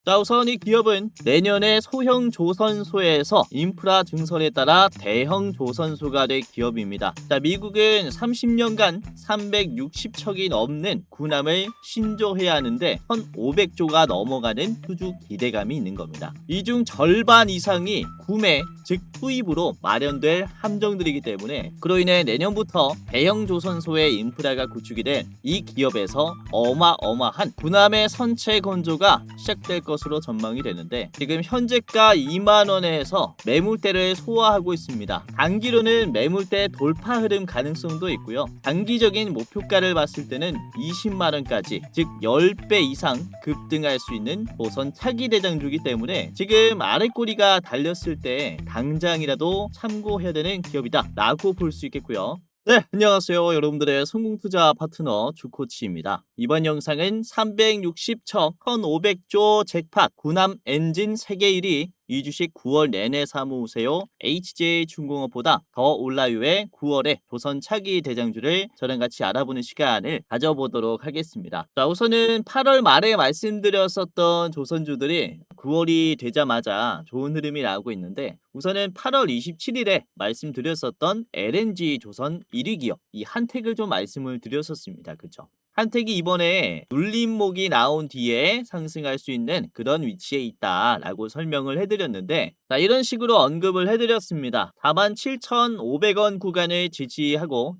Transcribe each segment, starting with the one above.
자, 우선 이 기업은 내년에 소형 조선소에서 인프라 증설에 따라 대형 조선소가 될 기업입니다. 자, 미국은 30년간 360척이 넘는 군함을 신조해야 하는데 1,500조가 넘어가는 투주 기대감이 있는 겁니다. 이 중 절반 이상이 구매, 즉 투입으로 마련될 함정들이기 때문에 그로 인해 내년부터 대형 조선소의 인프라가 구축이 된 이 기업에서 어마어마한 군함의 선체 건조가 시작될 것으로 전망이 되는데 지금 현재가 2만원에서 매물대를 소화하고 있습니다. 단기로는 매물대 돌파 흐름 가능성도 있고요. 단기적인 목표가를 봤을 때는 20만원까지 즉 10배 이상 급등할 수 있는 조선 차기 대장주기 때문에 지금 아랫꼬리가 달렸을 때 당장이라도 참고해야 되는 기업이다 라고 볼 수 있겠고요. 네, 안녕하세요. 여러분들의 성공투자 파트너 주코치입니다. 이번 영상은 360척 1,500조 잭팟 군함 엔진 세계 1위 이 주식 9월 내내 사모으세요. HJ중공업보다 더 올라요의 9월에 조선 차기 대장주를 저랑 같이 알아보는 시간을 가져보도록 하겠습니다. 자, 우선은 8월 말에 말씀드렸었던 조선주들이 9월이 되자마자 좋은 흐름이 나오고 있는데 우선은 8월 27일에 말씀드렸었던 LNG 조선 1위 기업 이 한택을 좀 말씀을 드렸었습니다. 그쵸? 한택이 이번에 눌림목이 나온 뒤에 상승할 수 있는 그런 위치에 있다라고 설명을 해드렸는데 자, 이런 식으로 언급을 해드렸습니다. 47,500원 구간을 지지하고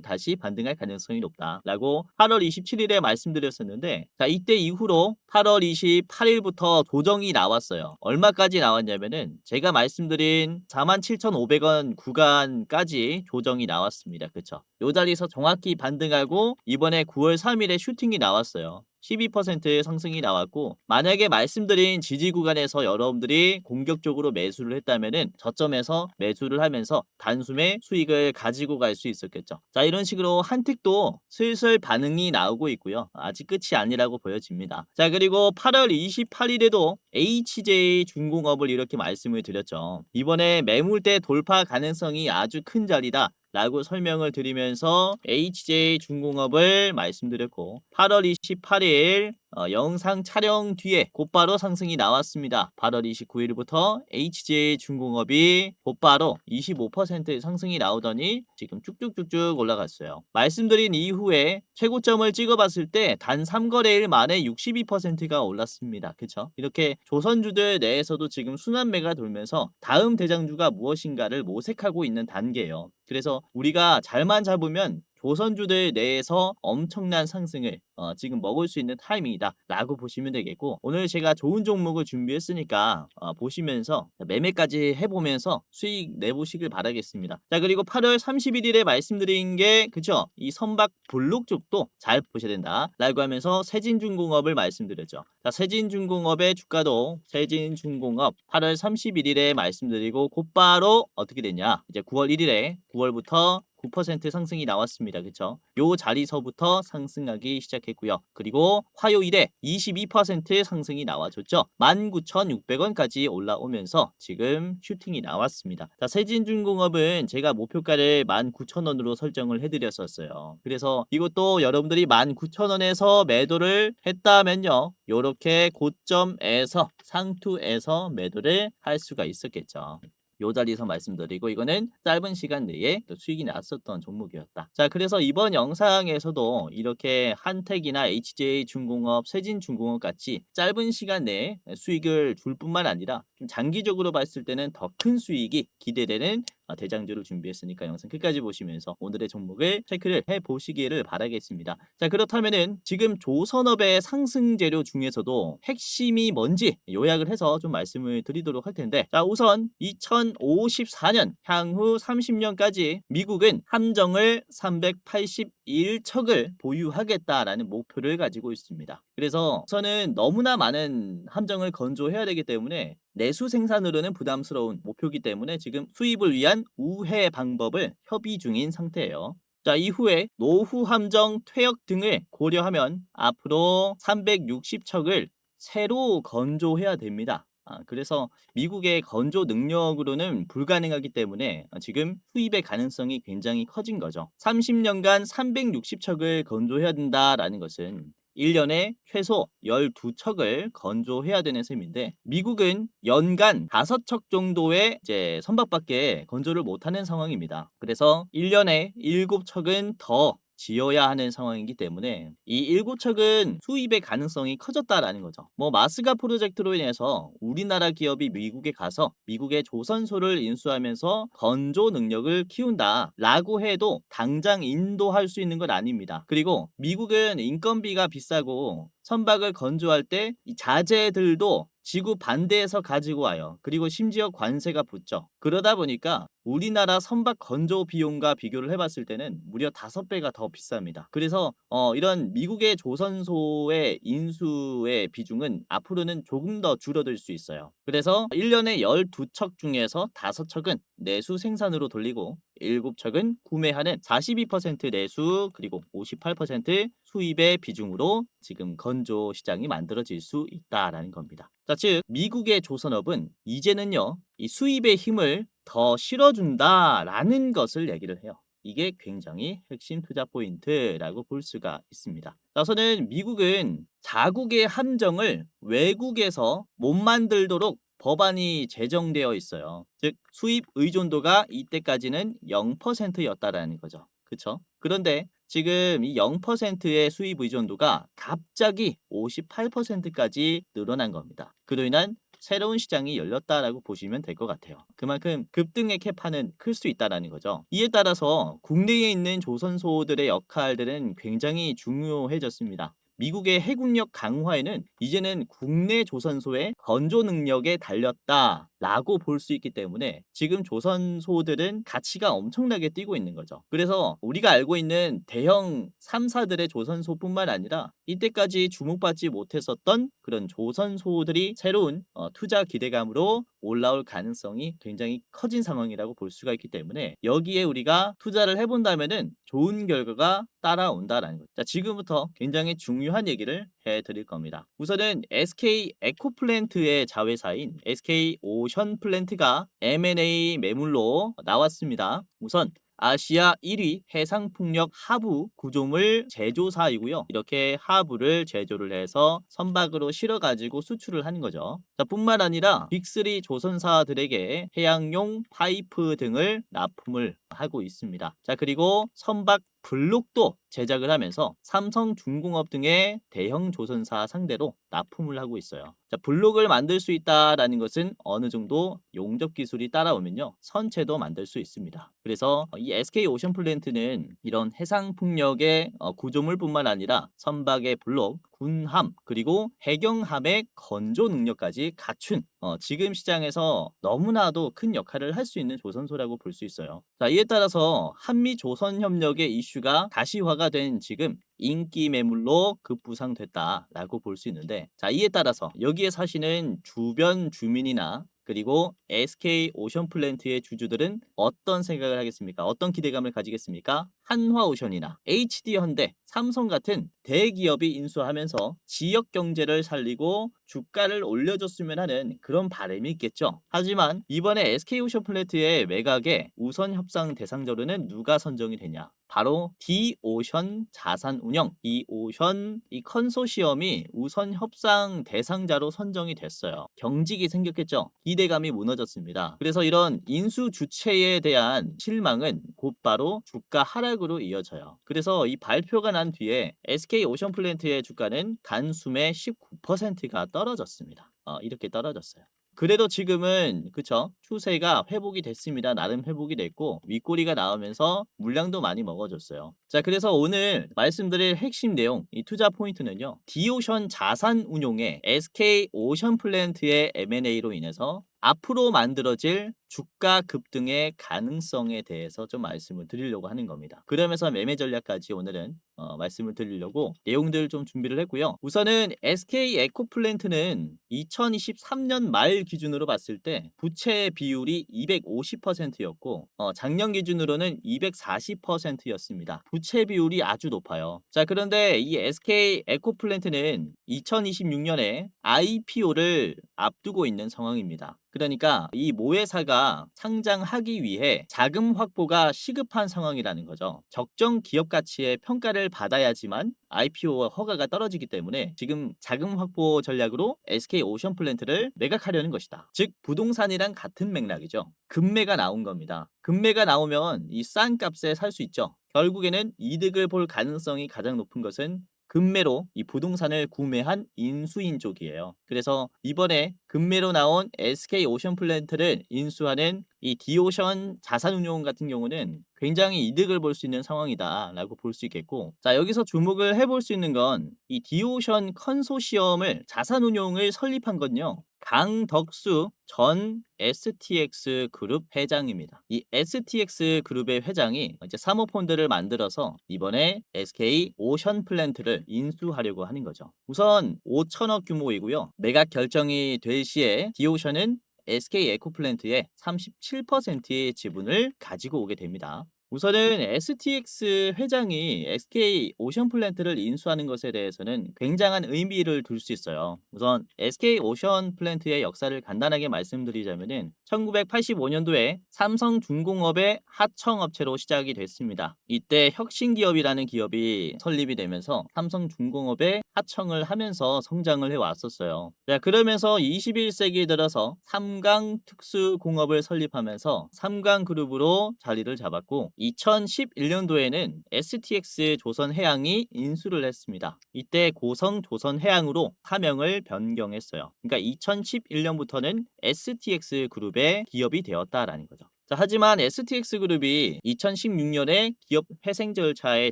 다시 반등할 가능성이 높다라고 8월 27일에 말씀드렸었는데 자, 이때 이후로 8월 28일부터 조정이 나왔어요. 얼마까지 나왔냐면은 제가 말씀드린 47,500원 구간까지 조정이 나왔습니다. 그쵸? 요 자리에서 정확히 반등하고 이번에 9월 3일에 슈팅이 나왔어요. 12% 상승이 나왔고 만약에 말씀드린 지지 구간에서 여러분들이 공격적으로 매수를 했다면은 저점에서 매수를 하면서 단숨에 수익을 가지고 갈 수 있었겠죠. 자, 이런 식으로 한택도 슬슬 반응이 나오고 있고요. 아직 끝이 아니라고 보여집니다. 자, 그리고 8월 28일에도 HJ중공업을 이렇게 말씀을 드렸죠. 이번에 매물대 돌파 가능성이 아주 큰 자리다 라고 설명을 드리면서 HJ중공업을 말씀드렸고 8월 28일 영상 촬영 뒤에 곧바로 상승이 나왔습니다. 8월 29일부터 HJ중공업이 곧바로 25% 상승이 나오더니 지금 쭉쭉쭉쭉 올라갔어요. 말씀드린 이후에 최고점을 찍어봤을 때 단 3거래일 만에 62%가 올랐습니다. 그쵸? 이렇게 조선주들 내에서도 지금 순환매가 돌면서 다음 대장주가 무엇인가를 모색하고 있는 단계예요. 그래서 우리가 잘만 잡으면 조선주들 내에서 엄청난 상승을 지금 먹을 수 있는 타이밍이다 라고 보시면 되겠고 오늘 제가 좋은 종목을 준비했으니까 보시면서 매매까지 해보면서 수익 내보시길 바라겠습니다. 자, 그리고 8월 31일에 말씀드린 게 그쵸? 이 선박 블록 쪽도 잘 보셔야 된다 라고 하면서 세진중공업을 말씀드렸죠. 자, 세진중공업의 주가도 세진중공업 8월 31일에 말씀드리고 곧바로 어떻게 됐냐 이제 9월 1일에 9월부터 9% 상승이 나왔습니다. 그쵸? 요 자리서부터 상승하기 시작했고요. 그리고 화요일에 22% 상승이 나와줬죠. 19,600원까지 올라오면서 지금 슈팅이 나왔습니다. 자, 세진중공업은 제가 목표가를 19,000원으로 설정을 해드렸었어요. 그래서 이것도 여러분들이 19,000원에서 매도를 했다면요. 요렇게 고점에서 상투에서 매도를 할 수가 있었겠죠. 요 자리에서 말씀드리고 이거는 짧은 시간 내에 또 수익이 났었던 종목이었다. 자, 그래서 이번 영상에서도 이렇게 한택이나 HJ중공업, 세진중공업 같이 짧은 시간 내에 수익을 줄 뿐만 아니라 좀 장기적으로 봤을 때는 더 큰 수익이 기대되는 대장주를 준비했으니까 영상 끝까지 보시면서 오늘의 종목을 체크를 해보시기를 바라겠습니다. 자, 그렇다면은 지금 조선업의 상승 재료 중에서도 핵심이 뭔지 요약을 해서 좀 말씀을 드리도록 할 텐데 자, 우선 2054년 향후 30년까지 미국은 함정을 381척을 보유하겠다라는 목표를 가지고 있습니다. 그래서 우선은 너무나 많은 함정을 건조해야 되기 때문에 내수 생산으로는 부담스러운 목표이기 때문에 지금 수입을 위한 우회 방법을 협의 중인 상태예요. 자, 이후에 노후 함정 퇴역 등을 고려하면 앞으로 360척을 새로 건조해야 됩니다. 그래서 미국의 건조 능력으로는 불가능하기 때문에 지금 수입의 가능성이 굉장히 커진 거죠. 30년간 360척을 건조해야 된다라는 것은 1년에 최소 12척을 건조해야 되는 셈인데 미국은 연간 5척 정도의 이제 선박밖에 건조를 못하는 상황입니다. 그래서 1년에 7척은 더 지어야 하는 상황이기 때문에 이 7척은 수입의 가능성이 커졌다라는 거죠. 뭐 마스가 프로젝트로 인해서 우리나라 기업이 미국에 가서 미국의 조선소를 인수하면서 건조 능력을 키운다라고 해도 당장 인도할 수 있는 건 아닙니다. 그리고 미국은 인건비가 비싸고 선박을 건조할 때 이 자재들도 지구 반대에서 가지고 와요. 그리고 심지어 관세가 붙죠. 그러다 보니까 우리나라 선박 건조 비용과 비교를 해봤을 때는 무려 5배가 더 비쌉니다. 그래서 이런 미국의 조선소의 인수의 비중은 앞으로는 조금 더 줄어들 수 있어요. 그래서 1년에 12척 중에서 5척은 내수 생산으로 돌리고 7척은 구매하는 42% 내수 그리고 58% 수입의 비중으로 지금 건조 시장이 만들어질 수 있다라는 겁니다. 자, 즉 미국의 조선업은 이제는요 이 수입의 힘을 더 실어준다라는 것을 얘기를 해요. 이게 굉장히 핵심 투자 포인트라고 볼 수가 있습니다. 우선은 미국은 자국의 함정을 외국에서 못 만들도록 법안이 제정되어 있어요. 즉 수입 의존도가 이때까지는 0%였다라는 거죠. 그렇죠? 그런데 지금 이 0%의 수입 의존도가 갑자기 58%까지 늘어난 겁니다. 그로 인한 새로운 시장이 열렸다라고 보시면 될 것 같아요. 그만큼 급등의 캐파는 클 수 있다라는 거죠. 이에 따라서 국내에 있는 조선소들의 역할들은 굉장히 중요해졌습니다. 미국의 해군력 강화에는 이제는 국내 조선소의 건조 능력에 달렸다라고 볼 수 있기 때문에 지금 조선소들은 가치가 엄청나게 뛰고 있는 거죠. 그래서 우리가 알고 있는 대형 3사들의 조선소뿐만 아니라 이때까지 주목받지 못했었던 그런 조선소들이 새로운 투자 기대감으로 올라올 가능성이 굉장히 커진 상황이라고 볼 수가 있기 때문에 여기에 우리가 투자를 해본다면은 좋은 결과가 따라온다라는 거죠. 자, 지금부터 굉장히 중요한 얘기를 해드릴 겁니다. 우선은 SK 에코플랜트의 자회사인 SK 오션플랜트가 M&A 매물로 나왔습니다. 우선 아시아 1위 해상풍력 하부 구조물 제조사이고요. 이렇게 하부를 제조를 해서 선박으로 실어가지고 수출을 하는 거죠. 자, 뿐만 아니라 빅3 조선사들에게 해양용 파이프 등을 납품을 하고 있습니다. 자, 그리고 선박 블록도 제작을 하면서 삼성중공업 등의 대형 조선사 상대로 납품을 하고 있어요. 자, 블록을 만들 수 있다라는 것은 어느 정도 용접 기술이 따라오면요 선체도 만들 수 있습니다. 그래서 이 SK 오션플랜트는 이런 해상 풍력의 구조물뿐만 아니라 선박의 블록, 군함 그리고 해경함의 건조 능력까지 갖춘 지금 시장에서 너무나도 큰 역할을 할 수 있는 조선소라고 볼 수 있어요. 자, 이에 따라서 한미 조선 협력의 이슈가 가시화가 된 지금 인기 매물로 급부상됐다라고 볼 수 있는데, 자, 이에 따라서 여기에 사시는 주변 주민이나 그리고 SK 오션플랜트의 주주들은 어떤 생각을 하겠습니까? 어떤 기대감을 가지겠습니까? 한화오션이나 HD현대, 삼성 같은 대기업이 인수하면서 지역 경제를 살리고 주가를 올려줬으면 하는 그런 바람이 있겠죠. 하지만 이번에 SK오션플랜트의 매각에 우선 협상 대상자로는 누가 선정이 되냐? 바로 D오션 자산운영, D오션 이 컨소시엄이 우선 협상 대상자로 선정이 됐어요. 경직이 생겼겠죠. 기대감이 무너졌습니다. 그래서 이런 인수 주체에 대한 실망은 곧바로 주가 하락으로 이어져요. 그래서 이 발표가 난 뒤에 SK오션플랜트의 주가는 단숨에 19%가 떨어졌습니다. 이렇게 떨어졌어요. 그래도 지금은 그쵸 추세가 회복이 됐습니다. 나름 회복이 됐고 윗꼬리가 나오면서 물량도 많이 먹어줬어요. 자, 그래서 오늘 말씀드릴 핵심 내용 이 투자 포인트는요, D오션 자산운용의 SK오션플랜트의 M&A로 인해서 앞으로 만들어질 주가 급등의 가능성에 대해서 좀 말씀을 드리려고 하는 겁니다. 그러면서 매매 전략까지 오늘은 말씀을 드리려고 내용들 좀 준비를 했고요. 우선은 SK 에코플랜트는 2023년 말 기준으로 봤을 때 부채 비율이 250%였고 작년 기준으로는 240%였습니다. 부채 비율이 아주 높아요. 자, 그런데 이 SK 에코플랜트는 2026년에 IPO를 앞두고 있는 상황입니다. 그러니까 이 모회사가 상장하기 위해 자금 확보가 시급한 상황이라는 거죠. 적정 기업 가치의 평가를 받아야지만 IPO 허가가 떨어지기 때문에 지금 자금 확보 전략으로 SK 오션플랜트를 매각하려는 것이다. 즉 부동산이랑 같은 맥락이죠. 급매가 나온 겁니다. 급매가 나오면 이 싼 값에 살 수 있죠. 결국에는 이득을 볼 가능성이 가장 높은 것은 급매로 이 부동산을 구매한 인수인 쪽이에요. 그래서 이번에 급매로 나온 SK 오션플랜트를 인수하는 이 디오션 자산운용 같은 경우는 굉장히 이득을 볼 수 있는 상황이다라고 볼 수 있겠고, 자 여기서 주목을 해볼 수 있는 건 이 디오션 컨소시엄을 자산운용을 설립한 건요, 강덕수 전 STX 그룹 회장입니다. 이 STX 그룹의 회장이 이제 사모펀드를 만들어서 이번에 SK 오션 플랜트를 인수하려고 하는 거죠. 우선 5천억 규모이고요. 매각 결정이 될 시에 디오션은 SK 에코플랜트의 37%의 지분을 가지고 오게 됩니다. 우선은 STX 회장이 SK 오션플랜트를 인수하는 것에 대해서는 굉장한 의미를 둘 수 있어요. 우선 SK 오션플랜트의 역사를 간단하게 말씀드리자면은 1985년도에 삼성중공업의 하청업체로 시작이 됐습니다. 이때 혁신기업이라는 기업이 설립이 되면서 삼성중공업에 하청을 하면서 성장을 해왔었어요. 자, 그러면서 21세기 들어서 삼강특수공업을 설립하면서 삼강그룹으로 자리를 잡았고, 2011년도에는 STX 조선해양이 인수를 했습니다. 이때 고성조선해양으로 사명을 변경했어요. 그러니까 2011년부터는 STX 그룹의 기업이 되었다라는 거죠. 자, 하지만 STX그룹이 2016년에 기업 회생 절차에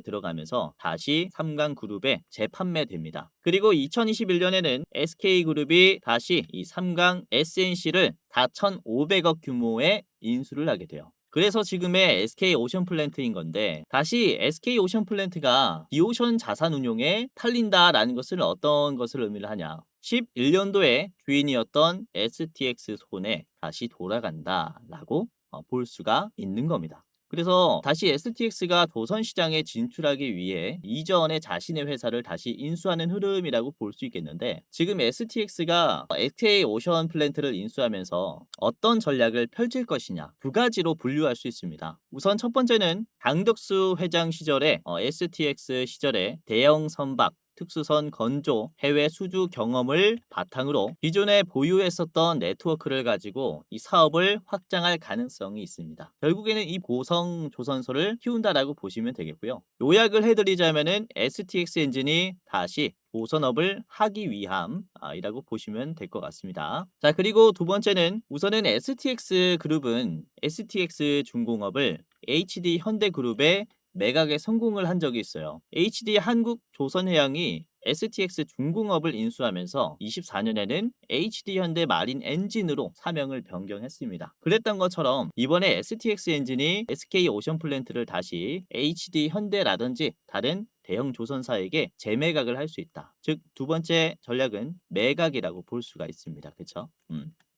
들어가면서 다시 삼강그룹에 재판매됩니다. 그리고 2021년에는 SK그룹이 다시 이 삼강 SNC를 4,500억 규모의 인수를 하게 돼요. 그래서 지금의 SK 오션플랜트인 건데, 다시 SK 오션플랜트가 디오션 자산운용에 팔린다라는 것을 어떤 것을 의미를 하냐, 11년도에 주인이었던 STX 손에 다시 돌아간다라고 볼 수가 있는 겁니다. 그래서 다시 STX가 조선시장에 진출하기 위해 이전에 자신의 회사를 다시 인수하는 흐름이라고 볼 수 있겠는데, 지금 STX가 SK 오션 플랜트를 인수하면서 어떤 전략을 펼칠 것이냐, 두 가지로 분류할 수 있습니다. 우선 첫 번째는 강덕수 회장 시절에 STX 시절에 대형 선박 특수선 건조, 해외 수주 경험을 바탕으로 기존에 보유했었던 네트워크를 가지고 이 사업을 확장할 가능성이 있습니다. 결국에는 이 고성 조선소를 키운다라고 보시면 되겠고요. 요약을 해드리자면은 STX 엔진이 다시 조선업을 하기 위함이라고 보시면 될 것 같습니다. 자, 그리고 두 번째는 우선은 STX 그룹은 STX 중공업을 HD 현대그룹에 매각에 성공을 한 적이 있어요. HD 한국조선해양이 STX 중공업을 인수하면서 24년에는 HD 현대 마린 엔진으로 사명을 변경했습니다. 그랬던 것처럼 이번에 STX 엔진이 SK 오션플랜트를 다시 HD 현대라든지 다른 대형 조선사에게 재매각을 할 수 있다. 즉 두 번째 전략은 매각이라고 볼 수가 있습니다. 그렇죠?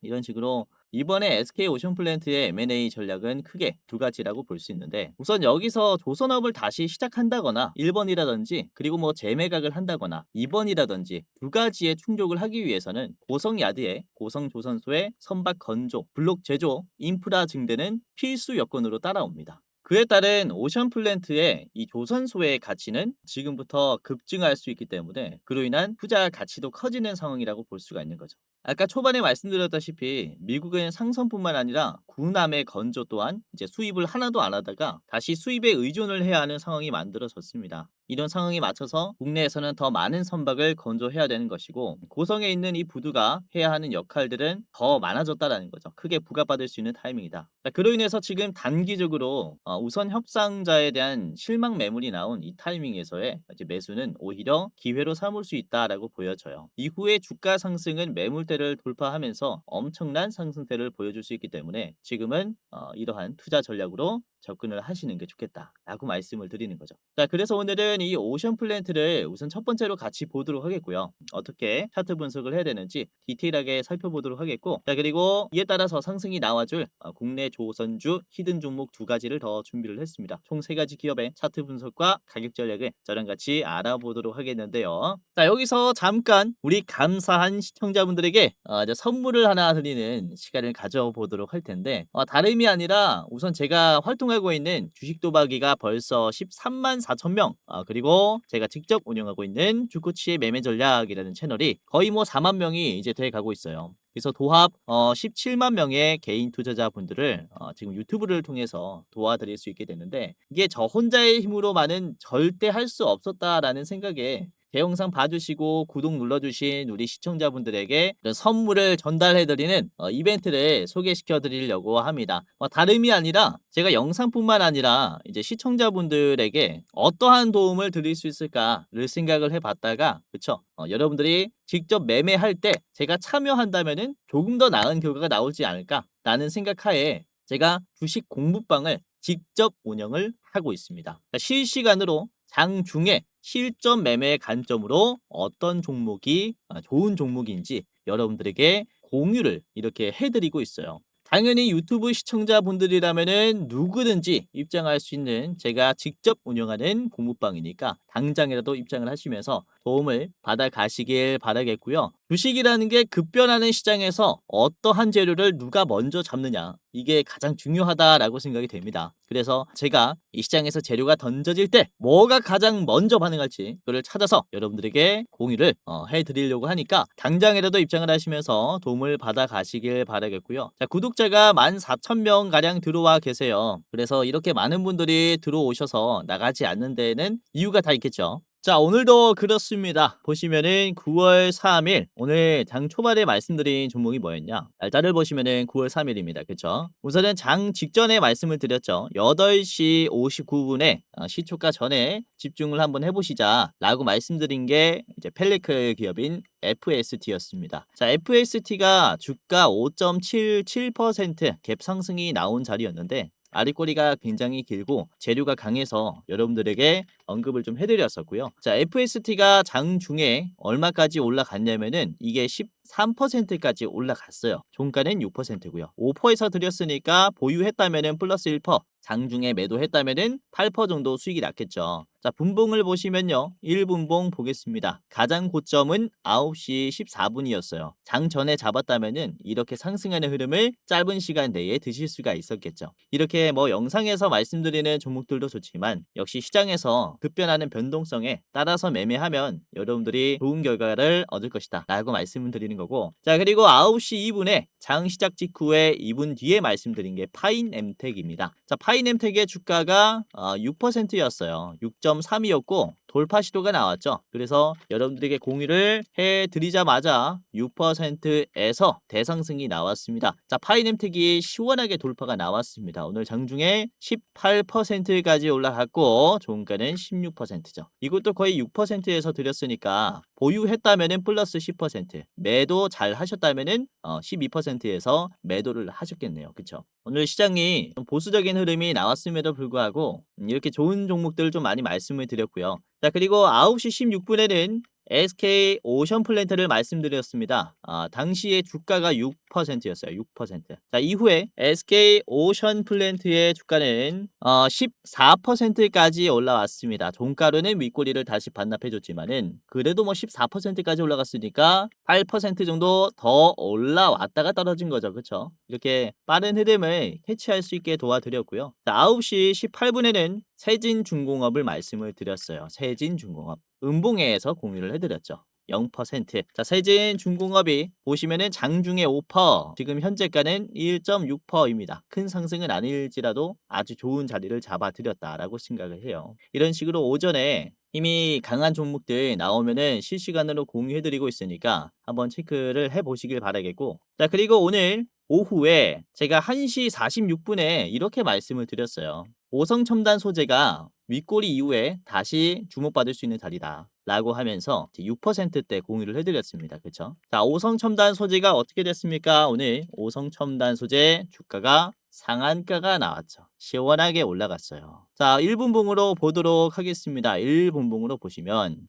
이런 식으로 이번에 SK 오션플랜트의 M&A 전략은 크게 두 가지라고 볼 수 있는데, 우선 여기서 조선업을 다시 시작한다거나 1번이라든지 그리고 뭐 재매각을 한다거나 2번이라든지 두 가지의 충족을 하기 위해서는 고성야드에 고성조선소의 선박 건조, 블록 제조, 인프라 증대는 필수 여건으로 따라옵니다. 그에 따른 오션플랜트의 이 조선소의 가치는 지금부터 급증할 수 있기 때문에 그로 인한 투자 가치도 커지는 상황이라고 볼 수가 있는 거죠. 아까 초반에 말씀드렸다시피 미국은 상선뿐만 아니라 군함의 건조 또한 이제 수입을 하나도 안 하다가 다시 수입에 의존을 해야 하는 상황이 만들어졌습니다. 이런 상황에 맞춰서 국내에서는 더 많은 선박을 건조해야 되는 것이고, 고성에 있는 이 부두가 해야 하는 역할들은 더 많아졌다라는 거죠. 크게 부과받을 수 있는 타이밍이다. 자, 그로 인해서 지금 단기적으로 우선 협상자에 대한 실망 매물이 나온 이 타이밍에서의 이제 매수는 오히려 기회로 삼을 수 있다라고 보여져요. 이후에 주가 상승은 매물대를 돌파하면서 엄청난 상승세를 보여줄 수 있기 때문에 지금은 이러한 투자 전략으로 접근을 하시는 게 좋겠다라고 말씀을 드리는 거죠. 자, 그래서 오늘은 이 오션 플랜트를 우선 첫 번째로 같이 보도록 하겠고요. 어떻게 차트 분석을 해야 되는지 디테일하게 살펴보도록 하겠고, 자, 그리고 이에 따라서 상승이 나와줄 국내 조선주 히든 종목 두 가지를 더 준비를 했습니다. 총 세 가지 기업의 차트 분석과 가격 전략을 저랑 같이 알아보도록 하겠는데요. 자, 여기서 잠깐 우리 감사한 시청자분들에게 이제 선물을 하나 드리는 시간을 가져보도록 할 텐데, 다름이 아니라 우선 제가 활동하고 있는 주식 도박이가 벌써 13만 4천 명, 그리고 제가 직접 운영하고 있는 주코치의 매매 전략이라는 채널이 거의 뭐 4만 명이 이제 돼 가고 있어요. 그래서 도합 17만 명의 개인 투자자분들을 지금 유튜브를 통해서 도와드릴 수 있게 됐는데, 이게 저 혼자의 힘으로만은 절대 할 수 없었다라는 생각에 제 영상 봐주시고 구독 눌러주신 우리 시청자분들에게 이런 선물을 전달해드리는 이벤트를 소개시켜 드리려고 합니다. 다름이 아니라 제가 영상뿐만 아니라 이제 시청자분들에게 어떠한 도움을 드릴 수 있을까를 생각을 해봤다가, 그쵸? 여러분들이 직접 매매할 때 제가 참여한다면은 조금 더 나은 결과가 나오지 않을까라는 생각하에 제가 주식 공부방을 직접 운영을 하고 있습니다. 실시간으로 장중에 실전 매매의 관점으로 어떤 종목이 좋은 종목인지 여러분들에게 공유를 이렇게 해드리고 있어요. 당연히 유튜브 시청자분들이라면은 누구든지 입장할 수 있는 제가 직접 운영하는 공부방이니까 당장이라도 입장을 하시면서 도움을 받아 가시길 바라겠고요. 주식이라는 게 급변하는 시장에서 어떠한 재료를 누가 먼저 잡느냐, 이게 가장 중요하다라고 생각이 됩니다. 그래서 제가 이 시장에서 재료가 던져질 때 뭐가 가장 먼저 반응할지 그걸 찾아서 여러분들에게 공유를 해드리려고 하니까 당장이라도 입장을 하시면서 도움을 받아 가시길 바라겠고요. 자, 구독자가 14,000명 가량 들어와 계세요. 그래서 이렇게 많은 분들이 들어오셔서 나가지 않는 데에는 이유가 다 있겠죠. 자, 오늘도 그렇습니다. 보시면은 9월 3일, 오늘 장 초반에 말씀드린 종목이 뭐였냐? 날짜를 보시면은 9월 3일입니다. 그쵸? 우선은 장 직전에 말씀을 드렸죠. 8시 59분에 시초가 전에 집중을 한번 해보시자 라고 말씀드린 게 이제 펠리클 기업인 FST였습니다. 자, FST가 주가 5.77% 갭 상승이 나온 자리였는데, 아랫꼬리가 굉장히 길고 재료가 강해서 여러분들에게 언급을 좀 해드렸었고요. 자, FST가 장중에 얼마까지 올라갔냐면은 이게 13%까지 올라갔어요. 종가는 6%고요. 5%에서 드렸으니까 보유했다면은 플러스 1%, 장중에 매도했다면은 8% 정도 수익이 났겠죠. 자, 분봉을 보시면요. 1분봉 보겠습니다. 가장 고점은 9시 14분이었어요. 장 전에 잡았다면은 이렇게 상승하는 흐름을 짧은 시간 내에 드실 수가 있었겠죠. 이렇게 뭐 영상에서 말씀드리는 종목들도 좋지만 역시 시장에서 급변하는 변동성에 따라서 매매하면 여러분들이 좋은 결과를 얻을 것이다 라고 말씀을 드리는 거고, 자, 그리고 9시 2분에 장 시작 직후에 2분 뒤에 말씀드린 게 파인엠텍입니다. 자, 파인엠텍의 주가가 6%였어요. 6.3이었고 돌파 시도가 나왔죠. 그래서 여러분들에게 공유를 해드리자마자 6%에서 대상승이 나왔습니다. 자, 파이넴텍이 시원하게 돌파가 나왔습니다. 오늘 장중에 18%까지 올라갔고 종가는 16%죠. 이것도 거의 6%에서 드렸으니까 보유했다면은 플러스 10%, 매도 잘 하셨다면은 12%에서 매도를 하셨겠네요. 그쵸? 오늘 시장이 좀 보수적인 흐름이 나왔음에도 불구하고 이렇게 좋은 종목들을 좀 많이 말씀을 드렸고요. 자, 그리고 9시 16분에는 SK 오션 플랜트를 말씀드렸습니다. 당시에 주가가 6%였어요. 6%. 자, 이후에 SK 오션 플랜트의 주가는 14%까지 올라왔습니다. 종가로는 윗꼬리를 다시 반납해줬지만은 그래도 뭐 14%까지 올라갔으니까 8% 정도 더 올라왔다가 떨어진 거죠. 그렇죠? 이렇게 빠른 흐름을 캐치할 수 있게 도와드렸고요. 자, 9시 18분에는 세진중공업을 말씀을 드렸어요. 세진중공업. 음봉에서 공유를 해드렸죠. 0%. 자, 세진중공업이 보시면은 장중에 5%, 지금 현재가는 1.6%입니다. 큰 상승은 아닐지라도 아주 좋은 자리를 잡아드렸다라고 생각을 해요. 이런 식으로 오전에 힘이 강한 종목들 나오면은 실시간으로 공유해드리고 있으니까 한번 체크를 해보시길 바라겠고, 자, 그리고 오늘 오후에 제가 1시 46분에 이렇게 말씀을 드렸어요. 오성첨단 소재가 윗꼬리 이후에 다시 주목받을 수 있는 자리다 라고 하면서 6%대 공유를 해드렸습니다. 그쵸? 자, 오성첨단 소재가 어떻게 됐습니까? 오늘 오성첨단 소재 주가가 상한가가 나왔죠. 시원하게 올라갔어요. 자, 1분봉으로 보도록 하겠습니다. 1분봉으로 보시면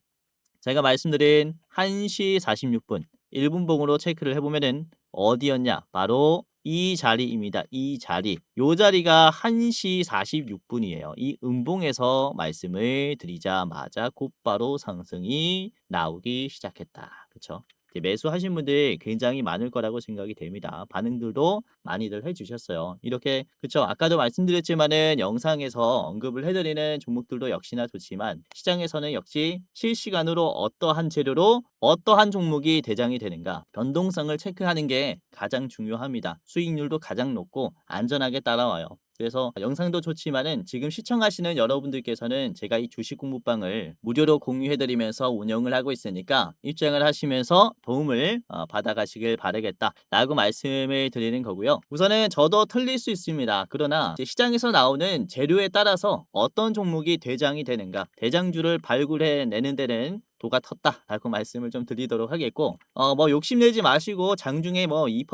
제가 말씀드린 1시 46분 1분봉으로 체크를 해보면은 어디였냐? 바로 이 자리입니다. 이 자리. 요 자리가 1시 46분이에요. 이 음봉에서 말씀을 드리자마자 곧바로 상승이 나오기 시작했다. 그쵸? 매수하신 분들 굉장히 많을 거라고 생각이 됩니다. 반응들도 많이들 해주셨어요. 이렇게 그쵸? 아까도 말씀드렸지만은 영상에서 언급을 해드리는 종목들도 역시나 좋지만 시장에서는 역시 실시간으로 어떠한 재료로 어떠한 종목이 대장이 되는가 변동성을 체크하는 게 가장 중요합니다. 수익률도 가장 높고 안전하게 따라와요. 그래서 영상도 좋지만은 지금 시청하시는 여러분들께서는 제가 이 주식 공부방을 무료로 공유해드리면서 운영을 하고 있으니까 입장을 하시면서 도움을 받아가시길 바라겠다 라고 말씀을 드리는 거고요. 우선은 저도 틀릴 수 있습니다. 그러나 이제 시장에서 나오는 재료에 따라서 어떤 종목이 대장이 되는가 대장주를 발굴해내는 데는 도가 텄다 라고 말씀을 좀 드리도록 하겠고 뭐 욕심내지 마시고 장중에 뭐 2%,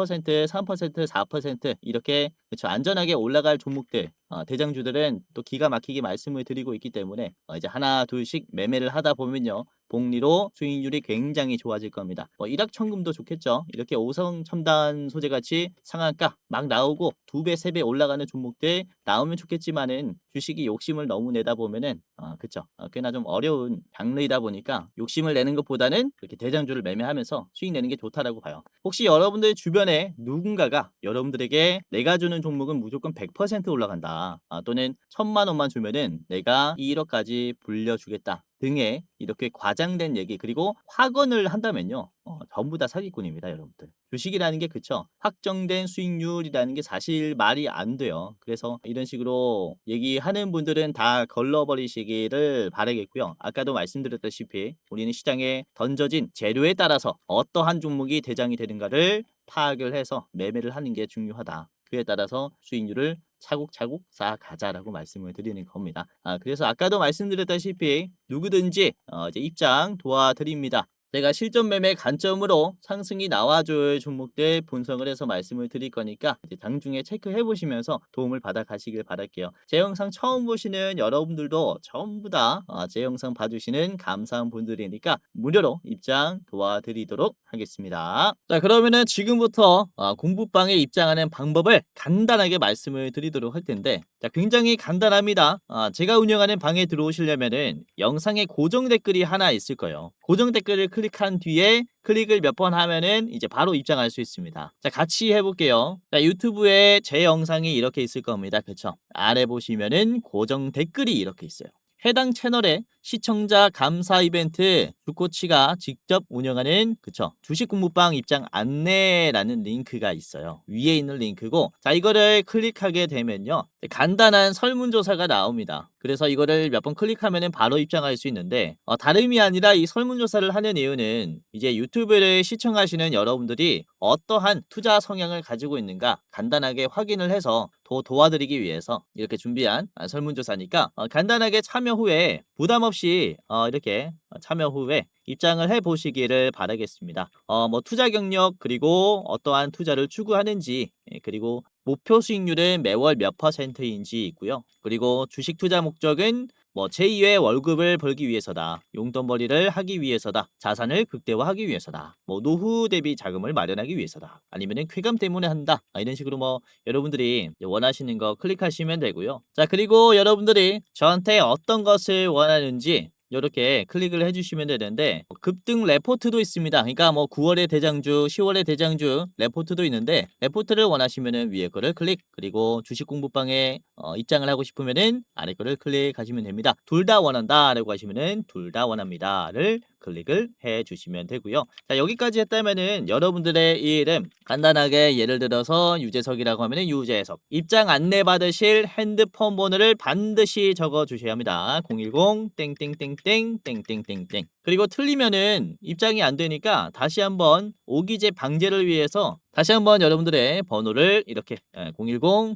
3%, 4% 이렇게 그쵸 안전하게 올라갈 종목들 대장주들은 또 기가 막히게 말씀을 드리고 있기 때문에 이제 하나 둘씩 매매를 하다 보면요 복리로 수익률이 굉장히 좋아질 겁니다. 일확천금도 좋겠죠. 이렇게 오성첨단 소재같이 상한가 막 나오고 2배, 3배 올라가는 종목들 나오면 좋겠지만은 주식이 욕심을 너무 내다 보면은 그쵸 꽤나 좀 어려운 장르이다 보니까 욕심을 내는 것보다는 그렇게 대장주를 매매하면서 수익 내는 게 좋다라고 봐요. 혹시 여러분들 주변에 누군가가 여러분들에게 내가 주는 종목은 무조건 100% 올라간다 또는 1000만 원만 주면은 내가 1억까지 불려주겠다 등의 이렇게 과장된 얘기 그리고 확언을 한다면요 전부 다 사기꾼입니다. 여러분들 주식이라는 게 그쵸 확정된 수익률이라는 게 사실 말이 안 돼요. 그래서 이런 식으로 얘기하는 분들은 다 걸러버리시기를 바라겠고요. 아까도 말씀드렸다시피 우리는 시장에 던져진 재료에 따라서 어떠한 종목이 대장이 되는가를 파악을 해서 매매를 하는 게 중요하다. 그에 따라서 수익률을 차곡차곡 쌓아가자라고 말씀을 드리는 겁니다. 그래서 아까도 말씀드렸다시피 누구든지 이제 입장 도와드립니다. 제가 실전 매매 관점으로 상승이 나와줄 종목들 분석을 해서 말씀을 드릴 거니까 이제 장중에 체크해 보시면서 도움을 받아 가시길 바랄게요. 제 영상 처음 보시는 여러분들도 전부 다 제 영상 봐주시는 감사한 분들이니까 무료로 입장 도와드리도록 하겠습니다. 자, 그러면은 지금부터 공부방에 입장하는 방법을 간단하게 말씀을 드리도록 할 텐데 자, 굉장히 간단합니다. 제가 운영하는 방에 들어오시려면은 영상에 고정 댓글이 하나 있을 거예요. 고정 댓글을 클릭한 뒤에 클릭을 몇 번 하면은 이제 바로 입장할 수 있습니다. 자, 같이 해볼게요. 자, 유튜브에 제 영상이 이렇게 있을 겁니다. 그쵸? 아래 보시면은 고정 댓글이 이렇게 있어요. 해당 채널의 시청자 감사 이벤트 주코치가 직접 운영하는 그쵸 주식 공부방 입장 안내라는 링크가 있어요. 위에 있는 링크고 자 이거를 클릭하게 되면요 간단한 설문조사가 나옵니다. 그래서 이거를 몇 번 클릭하면 바로 입장할 수 있는데 다름이 아니라 이 설문조사를 하는 이유는 이제 유튜브를 시청하시는 여러분들이 어떠한 투자 성향을 가지고 있는가 간단하게 확인을 해서 도와드리기 위해서 이렇게 준비한 설문조사니까 간단하게 참여 후에 부담 없이 이렇게 참여 후에 입장을 해 보시기를 바라겠습니다. 뭐 투자 경력 그리고 어떠한 투자를 추구하는지 그리고 목표 수익률은 매월 몇 %인지 있고요. 그리고 주식 투자 목적은 뭐 제2의 월급을 벌기 위해서다. 용돈벌이를 하기 위해서다. 자산을 극대화하기 위해서다. 뭐 노후 대비 자금을 마련하기 위해서다. 아니면은 쾌감 때문에 한다. 이런 식으로 뭐 여러분들이 원하시는 거 클릭하시면 되고요. 자, 그리고 여러분들이 저한테 어떤 것을 원하는지 이렇게 클릭을 해주시면 되는데 급등 레포트도 있습니다. 그러니까 뭐 9월의 대장주, 10월의 대장주 레포트도 있는데 레포트를 원하시면은 위에 거를 클릭 그리고 주식 공부방에 입장을 하고 싶으면은 아래 거를 클릭하시면 됩니다. 둘 다 원한다라고 하시면은 둘 다 원합니다를 클릭을 해 주시면 되고요. 자, 여기까지 했다면은 여러분들의 이름 간단하게 예를 들어서 유재석이라고 하면은 유재석 입장 안내 받으실 핸드폰 번호를 반드시 적어 주셔야 합니다. 010 땡땡땡땡 땡땡땡땡 그리고 틀리면은 입장이 안 되니까 다시 한번 오기재 방지를 위해서 다시 한번 여러분들의 번호를 이렇게 010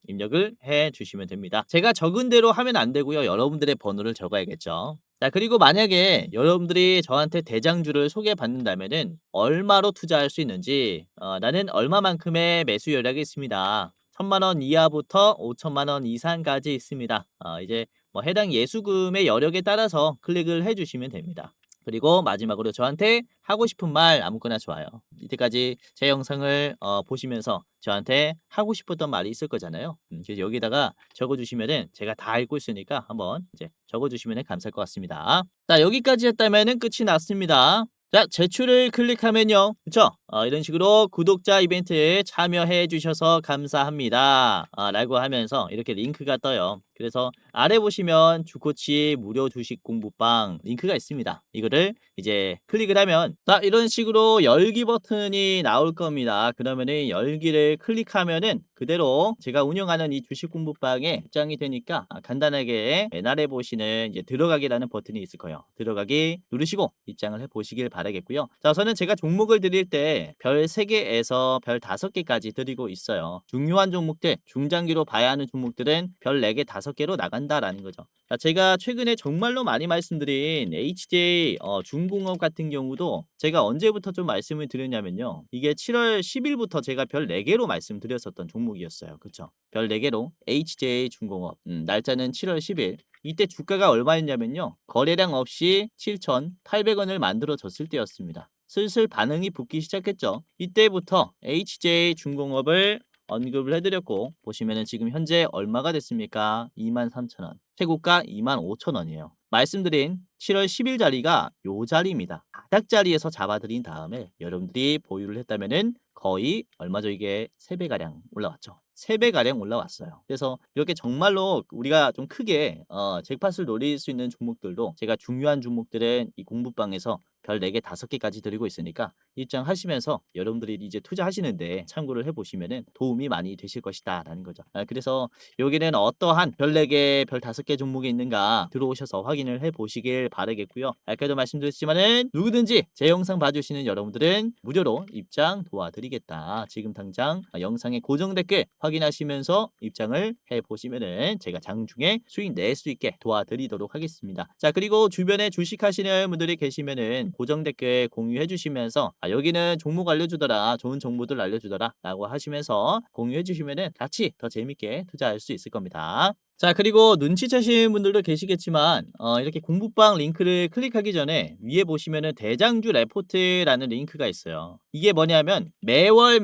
입력을 해 주시면 됩니다. 제가 적은 대로 하면 안 되고요. 여러분들의 번호를 적어야겠죠. 자, 그리고 만약에 여러분들이 저한테 대장주를 소개받는다면은 얼마로 투자할 수 있는지 나는 얼마만큼의 매수 여력이 있습니다. 천만 원 이하부터 5천만 원 이상까지 있습니다. 이제 뭐 해당 예수금의 여력에 따라서 클릭을 해주시면 됩니다. 그리고 마지막으로 저한테 하고 싶은 말 아무거나 좋아요. 이때까지 제 영상을 보시면서 저한테 하고 싶었던 말이 있을 거잖아요. 그래서 여기다가 적어주시면은 제가 다 읽고 있으니까 한번 이제 적어주시면 감사할 것 같습니다. 자, 여기까지 했다면은 끝이 났습니다. 자, 제출을 클릭하면요. 그쵸? 이런 식으로 구독자 이벤트에 참여해 주셔서 감사합니다. 라고 하면서 이렇게 링크가 떠요. 그래서 아래 보시면 주코치 무료 주식 공부방 링크가 있습니다. 이거를 이제 클릭을 하면 자, 이런 식으로 열기 버튼이 나올 겁니다. 그러면은 열기를 클릭하면은 그대로 제가 운영하는 이 주식 공부방에 입장이 되니까 간단하게 맨 아래 보시는 이제 들어가기라는 버튼이 있을 거예요. 들어가기 누르시고 입장을 해 보시길 바라겠고요. 자, 우선은 제가 종목을 드릴 때 별 3개에서 별 5개까지 드리고 있어요. 중요한 종목들, 중장기로 봐야 하는 종목들은 별 4개, 5개로 나간다라는 거죠. 자, 제가 최근에 정말로 많이 말씀드린 HJ 중공업 같은 경우도 제가 언제부터 좀 말씀을 드렸냐면요. 이게 7월 10일부터 제가 별 4개로 말씀드렸었던 종목이었어요. 그쵸? 별 4개로 HJ 중공업. 날짜는 7월 10일. 이때 주가가 얼마였냐면요. 거래량 없이 7,800원을 만들어졌을 때였습니다. 슬슬 반응이 붙기 시작했죠. 이때부터 HJ 중공업을 언급을 해드렸고 보시면은 지금 현재 얼마가 됐습니까? 23,000원. 최고가 25,000원이에요. 말씀드린 7월 10일 자리가 요 자리입니다. 바닥 자리에서 잡아드린 다음에 여러분들이 보유를 했다면은 거의 얼마죠? 이게 3배가량 올라왔죠. 3배가량 올라왔어요. 그래서 이렇게 정말로 우리가 좀 크게 잭팟을 노릴 수 있는 종목들도 제가 중요한 종목들은 이 공부방에서 별 4개, 5개까지 드리고 있으니까 입장하시면서 여러분들이 이제 투자하시는데 참고를 해보시면은 도움이 많이 되실 것이다 라는 거죠. 그래서 여기는 어떠한 별 4개, 별 5개 종목이 있는가 들어오셔서 확인을 해보시길 바라겠고요. 아까도 말씀드렸지만은 누구든지 제 영상 봐주시는 여러분들은 무료로 입장 도와드리겠다. 지금 당장 영상의 고정 댓글 확인하시면서 입장을 해보시면은 제가 장중에 수익 낼 수 있게 도와드리도록 하겠습니다. 자, 그리고 주변에 주식하시는 분들이 계시면은 고정 댓글 공유해 주시면서 여기는 종목 알려주더라, 좋은 정보들 알려주더라 라고 하시면서 공유해 주시면은 같이 더 재밌게 투자할 수 있을 겁니다. 자, 그리고 눈치채시는 분들도 계시겠지만 이렇게 공부방 링크를 클릭하기 전에 위에 보시면은 대장주 레포트라는 링크가 있어요. 이게 뭐냐면 매월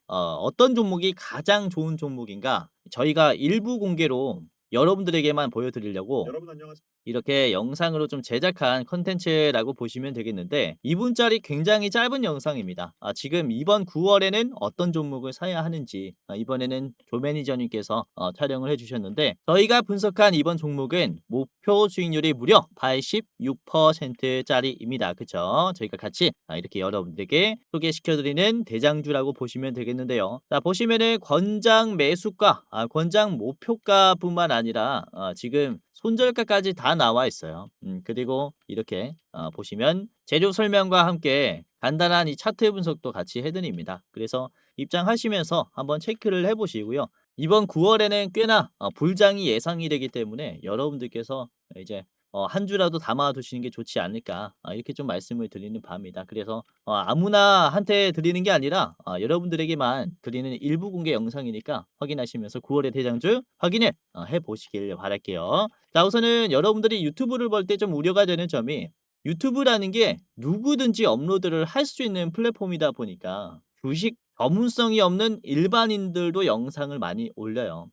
어떤 종목이 가장 좋은 종목인가 저희가 일부 공개로 여러분들에게만 보여드리려고 여러분 안녕하세요. 이렇게 영상으로 좀 제작한 컨텐츠라고 보시면 되겠는데 2분짜리 굉장히 짧은 영상입니다. 지금 이번 9월에는 어떤 종목을 사야 하는지 이번에는 조 매니저님께서 촬영을 해주셨는데 저희가 분석한 이번 종목은 목표 수익률이 무려 86%짜리입니다. 그쵸? 저희가 같이 이렇게 여러분들에게 소개시켜드리는 대장주라고 보시면 되겠는데요. 자, 보시면은 권장 매수가, 권장 목표가뿐만 아니라 지금 손절가까지 다 나와 있어요. 그리고 이렇게 보시면 재료 설명과 함께 간단한 이 차트 분석도 같이 해드립니다. 그래서 입장하시면서 한번 체크를 해보시고요. 이번 9월에는 꽤나 불장이 예상이 되기 때문에 여러분들께서 이제 한 주라도 담아 두시는 게 좋지 않을까 이렇게 좀 말씀을 드리는 바입니다. 그래서 아무나 한테 드리는 게 아니라 여러분들에게만 드리는 일부 공개 영상이니까 확인하시면서 9월의 대장주 확인을 해보시길 바랄게요. 자, 우선은 여러분들이 유튜브를 볼 때 좀 우려가 되는 점이 유튜브라는 게 누구든지 업로드를 할 수 있는 플랫폼이다 보니까 주식 전문성이 없는 일반인들도 영상을 많이 올려요.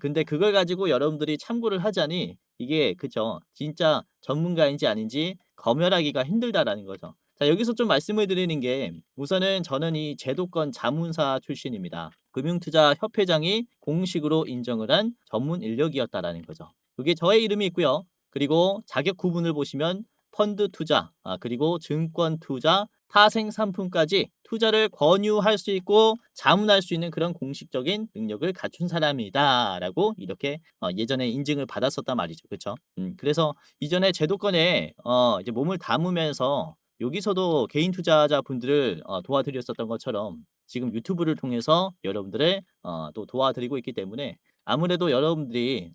근데 그걸 가지고 여러분들이 참고를 하자니 이게 그쵸. 진짜 전문가인지 아닌지 검열하기가 힘들다라는 거죠. 자, 여기서 좀 말씀을 드리는 게 우선은 저는 이 제도권 자문사 출신입니다. 금융투자협회장이 공식으로 인정을 한 전문 인력이었다라는 거죠. 그게 저의 이름이 있고요. 그리고 자격 구분을 보시면 펀드 투자, 그리고 증권 투자, 타생 상품까지 투자를 권유할 수 있고 자문할 수 있는 그런 공식적인 능력을 갖춘 사람이다라고 이렇게 예전에 인증을 받았었단 말이죠. 그렇죠? 그래서 이전에 제도권에 이제 몸을 담으면서 여기서도 개인 투자자분들을 도와드렸었던 것처럼 지금 유튜브를 통해서 여러분들을 또 도와드리고 있기 때문에 아무래도 여러분들이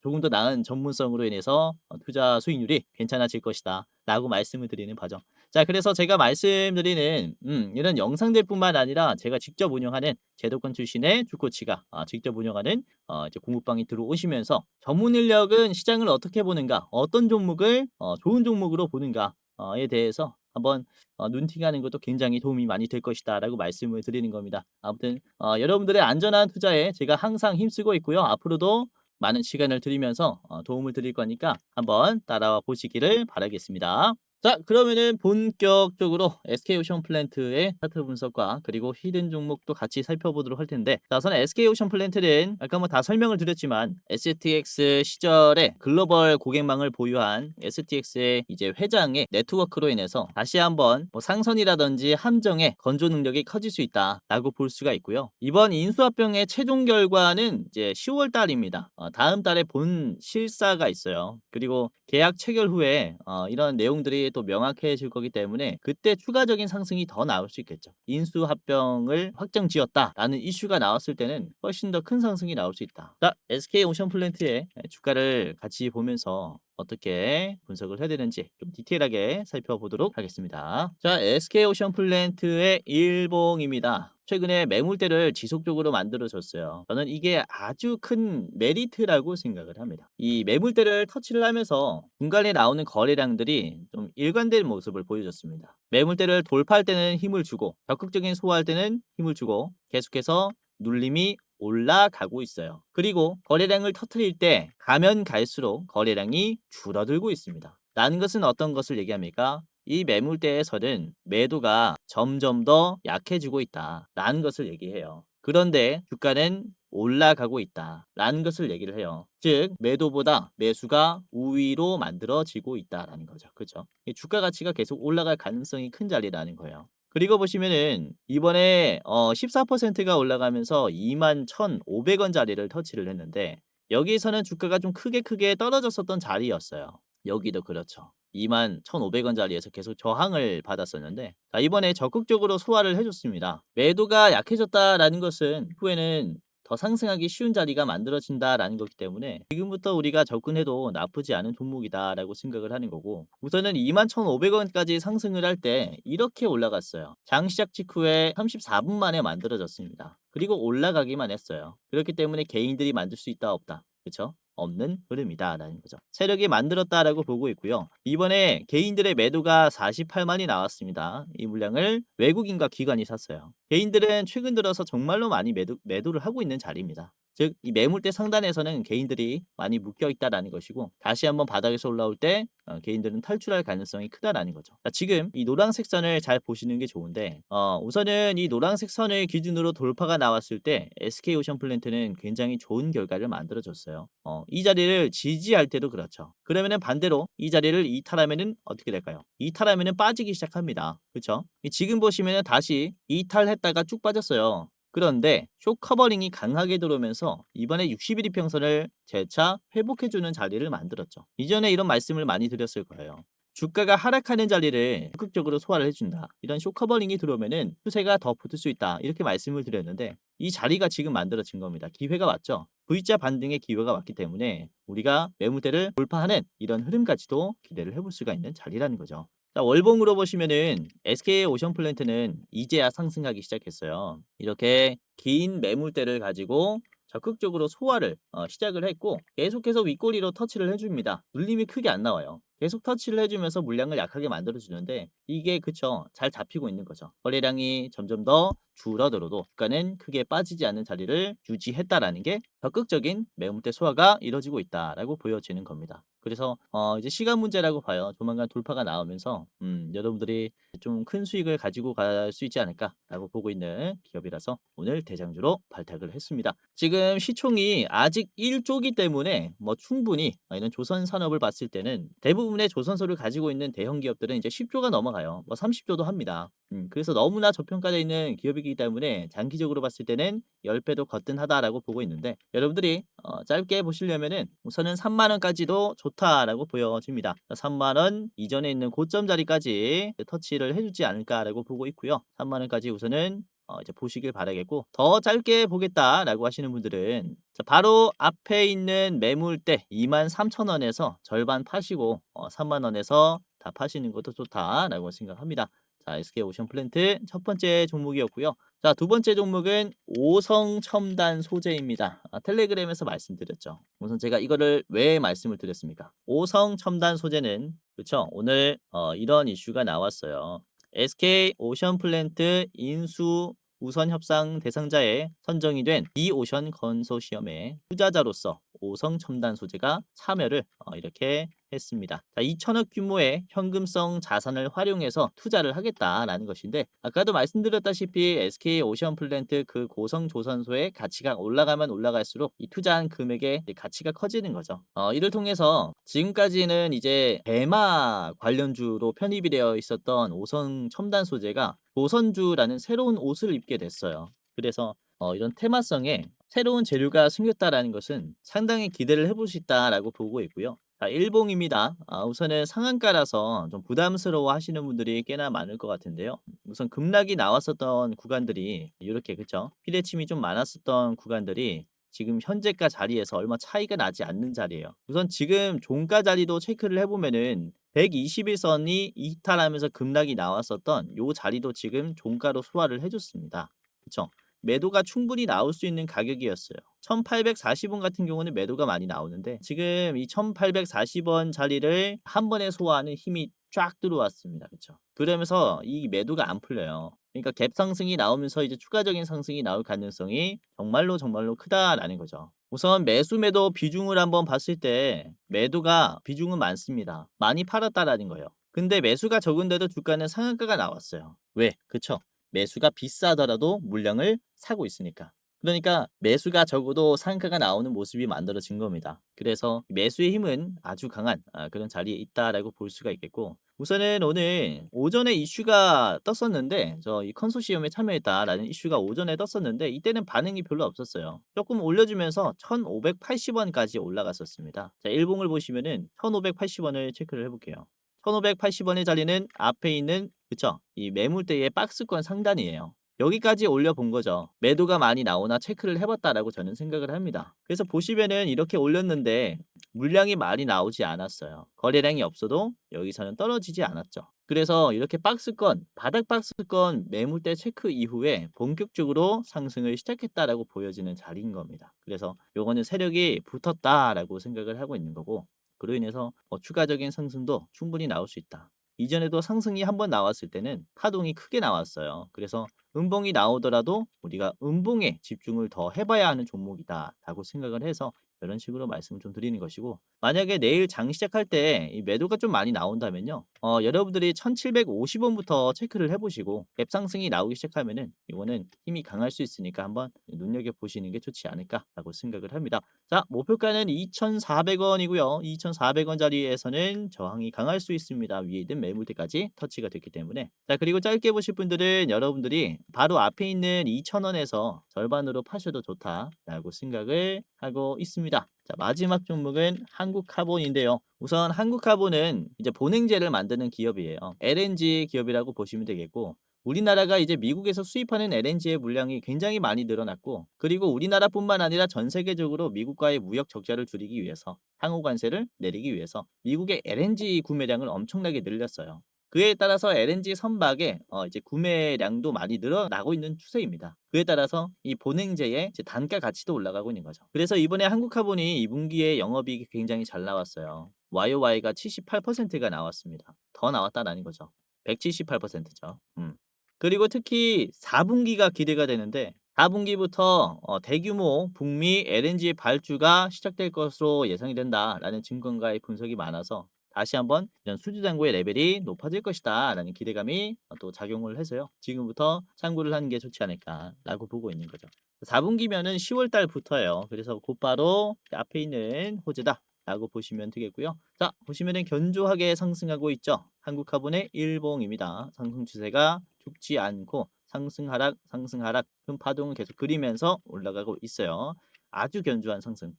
조금 더 나은 전문성으로 인해서 투자 수익률이 괜찮아질 것이다 라고 말씀을 드리는 바죠. 자, 그래서 제가 말씀드리는 이런 영상들뿐만 아니라 제가 직접 운영하는 제도권 출신의 주코치가 직접 운영하는 이제 공부방에 들어오시면서 전문 인력은 시장을 어떻게 보는가, 어떤 종목을 좋은 종목으로 보는가 에 대해서 한번 눈팅하는 것도 굉장히 도움이 많이 될 것이다라고 말씀을 드리는 겁니다. 아무튼 여러분들의 안전한 투자에 제가 항상 힘쓰고 있고요. 앞으로도 많은 시간을 드리면서 도움을 드릴 거니까 한번 따라와 보시기를 바라겠습니다. 자, 그러면은 본격적으로 SK오션 플랜트의 차트 분석과 그리고 히든 종목도 같이 살펴보도록 할 텐데, 자, 우선 SK오션 플랜트는 아까 뭐 다 설명을 드렸지만 STX 시절에 글로벌 고객망을 보유한 STX의 이제 회장의 네트워크로 인해서 다시 한번 뭐 상선이라든지 함정의 건조 능력이 커질 수 있다라고 볼 수가 있고요. 이번 인수합병의 최종 결과는 이제 10월 달입니다. 다음 달에 본 실사가 있어요. 그리고 계약 체결 후에 이런 내용들이 또 명확해질 거기 때문에 그때 추가적인 상승이 더 나올 수 있겠죠. 인수합병을 확정지었다라는 이슈가 나왔을 때는 훨씬 더 큰 상승이 나올 수 있다. 자, SK오션플랜트의 주가를 같이 보면서 어떻게 분석을 해야 되는지 좀 디테일하게 살펴보도록 하겠습니다. 자, SK오션플랜트의 일봉입니다. 최근에 매물대를 지속적으로 만들어줬어요. 저는 이게 아주 큰 메리트라고 생각을 합니다. 이 매물대를 터치를 하면서 중간에 나오는 거래량들이 좀 일관된 모습을 보여줬습니다. 매물대를 돌파할 때는 힘을 주고 적극적인 소화할 때는 힘을 주고 계속해서 눌림이 올라가고 있어요. 그리고 거래량을 터트릴 때 가면 갈수록 거래량이 줄어들고 있습니다. 라는 것은 어떤 것을 얘기합니까? 이 매물대에서는 매도가 점점 더 약해지고 있다라는 것을 얘기해요. 그런데 주가는 올라가고 있다라는 것을 얘기를 해요. 즉 매도보다 매수가 우위로 만들어지고 있다라는 거죠. 그렇죠? 주가 가치가 계속 올라갈 가능성이 큰 자리라는 거예요. 그리고 보시면은 이번에 14%가 올라가면서 21,500원 자리를 터치를 했는데, 여기서는 주가가 좀 크게 떨어졌었던 자리였어요. 여기도 그렇죠. 21,500원 자리에서 계속 저항을 받았었는데, 자, 이번에 적극적으로 소화를 해줬습니다. 매도가 약해졌다라는 것은 후에는 더 상승하기 쉬운 자리가 만들어진다라는 거기 때문에 지금부터 우리가 접근해도 나쁘지 않은 종목이다라고 생각을 하는 거고, 우선은 21,500원까지 상승을 할 때 이렇게 올라갔어요. 장 시작 직후에 34분 만에 만들어졌습니다. 그리고 올라가기만 했어요. 그렇기 때문에 개인들이 만들 수 있다 없다. 그렇죠? 없는 흐름이다라는 거죠. 세력이 만들었다라고 보고 있고요. 이번에 개인들의 매도가 48만이 나왔습니다. 이 물량을 외국인과 기관이 샀어요. 개인들은 최근 들어서 정말로 많이 매도를 하고 있는 자리입니다. 즉, 이 매물대 상단에서는 개인들이 많이 묶여 있다라는 것이고, 다시 한번 바닥에서 올라올 때 개인들은 탈출할 가능성이 크다라는 거죠. 자, 지금 이 노란색 선을 잘 보시는 게 좋은데, 우선은 이 노란색 선을 기준으로 돌파가 나왔을 때 SK오션플랜트는 굉장히 좋은 결과를 만들어줬어요. 이 자리를 지지할 때도 그렇죠. 그러면은 반대로 이 자리를 이탈하면은 어떻게 될까요? 이탈하면은 빠지기 시작합니다. 그렇죠? 지금 보시면은 다시 이탈했다가 쭉 빠졌어요. 그런데 쇼 커버링이 강하게 들어오면서 이번에 60일 이평선을 재차 회복해주는 자리를 만들었죠. 이전에 이런 말씀을 많이 드렸을 거예요. 주가가 하락하는 자리를 적극적으로 소화를 해준다. 이런 쇼 커버링이 들어오면은 추세가 더 붙을 수 있다. 이렇게 말씀을 드렸는데, 이 자리가 지금 만들어진 겁니다. 기회가 왔죠. V자 반등의 기회가 왔기 때문에 우리가 매물대를 돌파하는 이런 흐름까지도 기대를 해볼 수가 있는 자리라는 거죠. 자, 월봉으로 보시면은 SK 오션플랜트는 이제야 상승하기 시작했어요. 이렇게 긴 매물대를 가지고 적극적으로 소화를 시작을 했고, 계속해서 윗꼬리로 터치를 해줍니다. 눌림이 크게 안 나와요. 계속 터치를 해주면서 물량을 약하게 만들어주는데, 이게 그쵸, 잘 잡히고 있는 거죠. 거래량이 점점 더 줄어들어도 주가는 크게 빠지지 않는 자리를 유지했다라는 게 적극적인 매물대 소화가 이루어지고 있다라고 보여지는 겁니다. 그래서 이제 시간 문제라고 봐요. 조만간 돌파가 나오면서 여러분들이 좀 큰 수익을 가지고 갈 수 있지 않을까라고 보고 있는 기업이라서 오늘 대장주로 발탁을 했습니다. 지금 시총이 아직 1조기 때문에 뭐 충분히 이런 조선 산업을 봤을 때는 대부분의 조선소를 가지고 있는 대형 기업들은 이제 10조가 넘어가요. 뭐 30조도 합니다. 그래서 너무나 저평가되어 있는 기업이기 때문에 장기적으로 봤을 때는 10배도 거뜬하다라고 보고 있는데, 여러분들이 짧게 보시려면은 우선은 3만 원까지도 좋다라고 보여집니다. 3만 원 이전에 있는 고점 자리까지 터치를 해주지 않을까라고 보고 있고요. 3만 원까지 우선은 이제 보시길 바라겠고, 더 짧게 보겠다라고 하시는 분들은 자, 바로 앞에 있는 매물대 23,000원에서 절반 파시고 3만 원에서 자, 파시는 것도 좋다라고 생각합니다. 자, SK 오션플랜트 첫 번째 종목이었고요. 자, 두 번째 종목은 오성 첨단 소재입니다. 텔레그램에서 말씀드렸죠. 우선 제가 이거를 왜 말씀을 드렸습니까? 오성 첨단 소재는 그렇죠. 오늘 이런 이슈가 나왔어요. SK 오션플랜트 인수 우선 협상 대상자에 선정이 된 이오션 건소시엄의 투자자로서 오성 첨단 소재가 참여를 이렇게 했습니다. 자, 2천억 규모의 현금성 자산을 활용해서 투자를 하겠다라는 것인데 아까도 말씀드렸다시피 SK 오션플랜트 그 고성 조선소의 가치가 올라가면 올라갈수록 이 투자한 금액의 가치가 커지는 거죠. 이를 통해서 지금까지는 이제 대마 관련주로 편입이 되어 있었던 오성 첨단 소재가 조선주라는 새로운 옷을 입게 됐어요. 그래서 이런 테마성에 새로운 재료가 생겼다라는 것은 상당히 기대를 해볼 수 있다라고 보고 있고요. 자, 일봉입니다. 우선은 상한가라서 좀 부담스러워 하시는 분들이 꽤나 많을 것 같은데요. 우선 급락이 나왔었던 구간들이 이렇게 그쵸? 피대침이 좀 많았었던 구간들이 지금 현재가 자리에서 얼마 차이가 나지 않는 자리예요. 우선 지금 종가 자리도 체크를 해보면은 121선이 이탈하면서 급락이 나왔었던 요 자리도 지금 종가로 소화를 해줬습니다. 그쵸? 매도가 충분히 나올 수 있는 가격이었어요. 1840원 같은 경우는 매도가 많이 나오는데 지금 이 1840원 자리를 한 번에 소화하는 힘이 쫙 들어왔습니다. 그쵸? 그러면서 이 매도가 안 풀려요. 그러니까 갭 상승이 나오면서 이제 추가적인 상승이 나올 가능성이 정말로 크다라는 거죠. 우선 매수 매도 비중을 한번 봤을 때 매도가 비중은 많습니다. 많이 팔았다라는 거예요. 근데 매수가 적은데도 주가는 상한가가 나왔어요. 왜? 그쵸? 매수가 비싸더라도 물량을 사고 있으니까. 그러니까 매수가 적어도 상한가가 나오는 모습이 만들어진 겁니다. 그래서 매수의 힘은 아주 강한 그런 자리에 있다라고 볼 수가 있겠고 우선은 오늘 오전에 이슈가 떴었는데 저 이 컨소시엄에 참여했다라는 이슈가 오전에 떴었는데 이때는 반응이 별로 없었어요. 조금 올려주면서 1580원까지 올라갔었습니다. 자, 일봉을 보시면은 1580원을 체크를 해볼게요. 1580원의 자리는 앞에 있는 그쵸? 이 매물대의 박스권 상단이에요. 여기까지 올려본 거죠. 매도가 많이 나오나 체크를 해봤다라고 저는 생각을 합니다. 그래서 보시면은 이렇게 올렸는데 물량이 많이 나오지 않았어요. 거래량이 없어도 여기서는 떨어지지 않았죠. 그래서 이렇게 박스권, 바닥 박스권 매물대 체크 이후에 본격적으로 상승을 시작했다라고 보여지는 자리인 겁니다. 그래서 요거는 세력이 붙었다라고 생각을 하고 있는 거고 그로 인해서 추가적인 상승도 충분히 나올 수 있다. 이전에도 상승이 한번 나왔을 때는 파동이 크게 나왔어요. 그래서 음봉이 나오더라도 우리가 음봉에 집중을 더 해봐야 하는 종목이다라고 생각을 해서 이런 식으로 말씀을 좀 드리는 것이고 만약에 내일 장 시작할 때 이 매도가 좀 많이 나온다면요. 여러분들이 1750원부터 체크를 해보시고 갭 상승이 나오기 시작하면은 이거는 힘이 강할 수 있으니까 한번 눈여겨보시는 게 좋지 않을까라고 생각을 합니다. 자, 목표가는 2,400원이고요. 2,400원 자리에서는 저항이 강할 수 있습니다. 위에 있는 매물대까지 터치가 됐기 때문에. 자, 그리고 짧게 보실 분들은 여러분들이 바로 앞에 있는 2,000원에서 절반으로 파셔도 좋다라고 생각을 하고 있습니다. 자, 마지막 종목은 한국카본인데요. 우선 한국카본은 이제 본행제를 만드는 기업이에요. LNG 기업이라고 보시면 되겠고 우리나라가 이제 미국에서 수입하는 LNG의 물량이 굉장히 많이 늘어났고 그리고 우리나라뿐만 아니라 전 세계적으로 미국과의 무역 적자를 줄이기 위해서 상호 관세를 내리기 위해서 미국의 LNG 구매량을 엄청나게 늘렸어요. 그에 따라서 LNG 선박의 이제 구매량도 많이 늘어나고 있는 추세입니다. 그에 따라서 이 본행제의 이제 단가 가치도 올라가고 있는 거죠. 그래서 이번에 한국카본이 2분기에 영업이익이 굉장히 잘 나왔어요. YOY가 78%가 나왔습니다. 더 나왔다라는 거죠. 178%죠. 그리고 특히 4분기가 기대가 되는데 4분기부터 대규모 북미 LNG 발주가 시작될 것으로 예상이 된다라는 증권가의 분석이 많아서 다시 한번 이런 수주잔고의 레벨이 높아질 것이다라는 기대감이 또 작용을 해서요. 지금부터 참고를 하는 게 좋지 않을까라고 보고 있는 거죠. 4분기면은 10월 달부터예요. 그래서 곧바로 앞에 있는 호재다. 라고 보시면 되겠고요. 자, 보시면은 견조하게 상승하고 있죠. 한국화분의 일봉입니다. 상승 추세가 죽지 않고 상승 하락 큰 파동을 계속 그리면서 올라가고 있어요. 아주 견조한 상승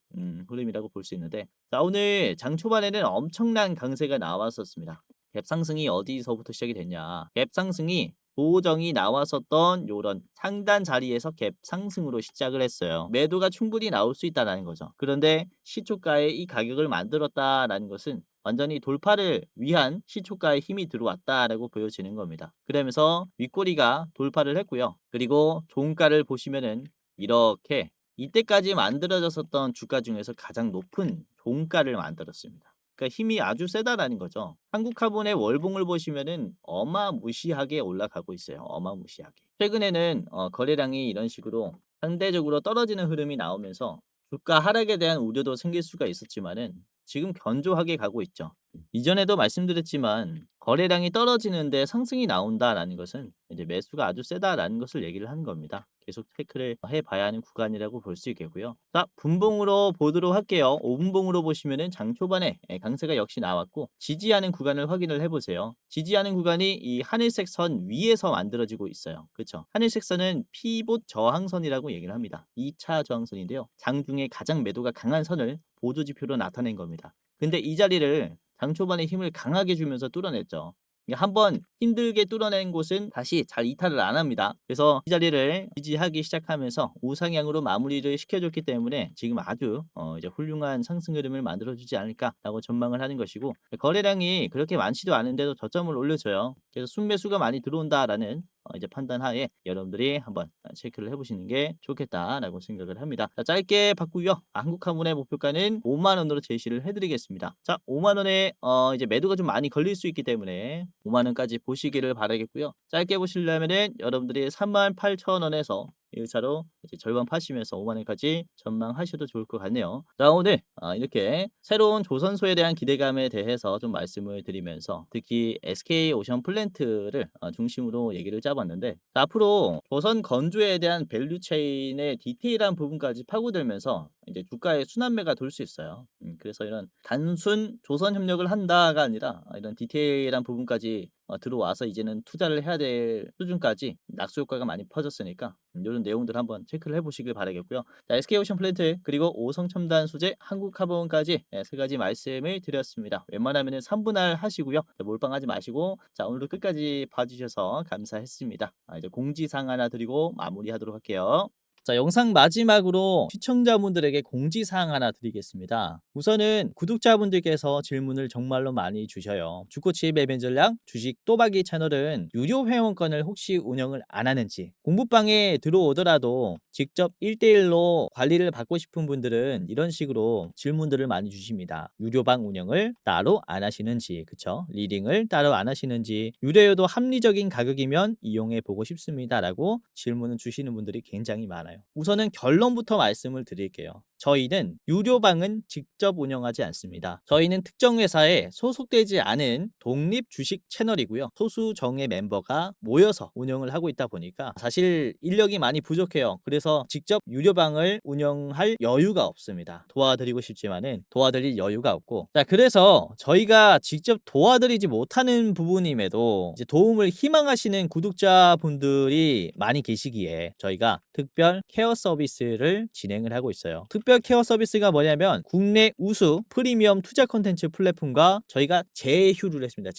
흐름이라고 볼 수 있는데 자, 오늘 장 초반에는 엄청난 강세가 나왔었습니다. 갭 상승이 어디서부터 시작이 됐냐? 갭 상승이 보정이 나왔었던 요런 상단 자리에서 갭 상승으로 시작을 했어요. 매도가 충분히 나올 수 있다는 거죠. 그런데 시초가에 이 가격을 만들었다라는 것은 완전히 돌파를 위한 시초가의 힘이 들어왔다라고 보여지는 겁니다. 그러면서 윗꼬리가 돌파를 했고요. 그리고 종가를 보시면은 이렇게 이때까지 만들어졌었던 주가 중에서 가장 높은 종가를 만들었습니다. 그러니까 힘이 아주 세다라는 거죠. 한국화본의 월봉을 보시면은 어마무시하게 올라가고 있어요. 어마무시하게. 최근에는 거래량이 이런 식으로 상대적으로 떨어지는 흐름이 나오면서 주가 하락에 대한 우려도 생길 수가 있었지만은 지금 견조하게 가고 있죠. 이전에도 말씀드렸지만 거래량이 떨어지는데 상승이 나온다라는 것은 이제 매수가 아주 세다라는 것을 얘기를 하는 겁니다. 계속 체크를 해봐야 하는 구간이라고 볼 수 있겠고요. 자, 분봉으로 보도록 할게요. 5분봉으로 보시면은 장 초반에 강세가 역시 나왔고 지지하는 구간을 확인을 해보세요. 지지하는 구간이 이 하늘색 선 위에서 만들어지고 있어요. 그렇죠? 하늘색 선은 피봇 저항선이라고 얘기를 합니다. 2차 저항선인데요. 장중에 가장 매도가 강한 선을 보조지표로 나타낸 겁니다. 근데 이 자리를 장 초반에 힘을 강하게 주면서 뚫어냈죠. 한번 힘들게 뚫어낸 곳은 다시 잘 이탈을 안 합니다. 그래서 이 자리를 지지하기 시작하면서 우상향으로 마무리를 시켜줬기 때문에 지금 아주 이제 훌륭한 상승 흐름을 만들어주지 않을까라고 전망을 하는 것이고, 거래량이 그렇게 많지도 않은데도 저점을 올려줘요. 그래서 순매수가 많이 들어온다라는 이제 판단하에 여러분들이 한번 체크를 해보시는 게 좋겠다라고 생각을 합니다. 자, 짧게 바꾸고요. 한국화문의 목표가는 5만 원으로 제시를 해드리겠습니다. 자, 5만 원에 이제 매도가 좀 많이 걸릴 수 있기 때문에 5만 원까지 보시기를 바라겠고요. 짧게 보시려면은 여러분들이 38,000원에서 1차로 이제 절반 파시면서 5만 원까지 전망하셔도 좋을 것 같네요. 자, 오늘 이렇게 새로운 조선소에 대한 기대감에 대해서 좀 말씀을 드리면서 특히 SK 오션 플랜트를 중심으로 얘기를 짜봤는데, 자, 앞으로 조선 건조에 대한 밸류 체인의 디테일한 부분까지 파고들면서 이제 주가의 순환매가 돌 수 있어요. 그래서 이런 단순 조선 협력을 한다가 아니라 이런 디테일한 부분까지 들어와서 이제는 투자를 해야 될 수준까지 낙수 효과가 많이 퍼졌으니까 이런 내용들 한번 체크를 해보시길 바라겠고요. 자, SK오션 플랜트 그리고 오성첨단 소재 한국카본까지 세 가지 말씀을 드렸습니다. 웬만하면 3분할 하시고요. 몰빵하지 마시고, 자, 오늘도 끝까지 봐주셔서 감사했습니다. 이제 공지사항 하나 드리고 마무리하도록 할게요. 자, 영상 마지막으로 시청자분들에게 공지사항 하나 드리겠습니다. 우선은 구독자분들께서 질문을 정말로 많이 주셔요. 주코치 매매 전략 주식 또박이 채널은 유료 회원권을 혹시 운영을 안 하는지, 공부방에 들어오더라도 직접 1대1로 관리를 받고 싶은 분들은 이런 식으로 질문들을 많이 주십니다. 유료방 운영을 따로 안 하시는지, 그쵸? 리딩을 따로 안 하시는지, 유료여도 합리적인 가격이면 이용해 보고 싶습니다 라고 질문을 주시는 분들이 굉장히 많아요. 우선은 결론부터 말씀을 드릴게요. 저희는 유료방은 직접 운영하지 않습니다. 저희는 특정 회사에 소속되지 않은 독립 주식 채널이고요. 소수 정예 멤버가 모여서 운영을 하고 있다 보니까 사실 인력이 많이 부족해요. 그래서 직접 유료방을 운영할 여유가 없습니다. 도와드리고 싶지만은 도와드릴 여유가 없고, 자, 그래서 저희가 직접 도와드리지 못하는 부분임에도 이제 도움을 희망하시는 구독자분들이 많이 계시기에 저희가 특별 케어 서비스를 진행을 하고 있어요. 특별 케어 서비스가 뭐냐면 국내 우수 프리미엄 투자 콘텐츠 플랫폼과 저희가 제휴를 했습니다.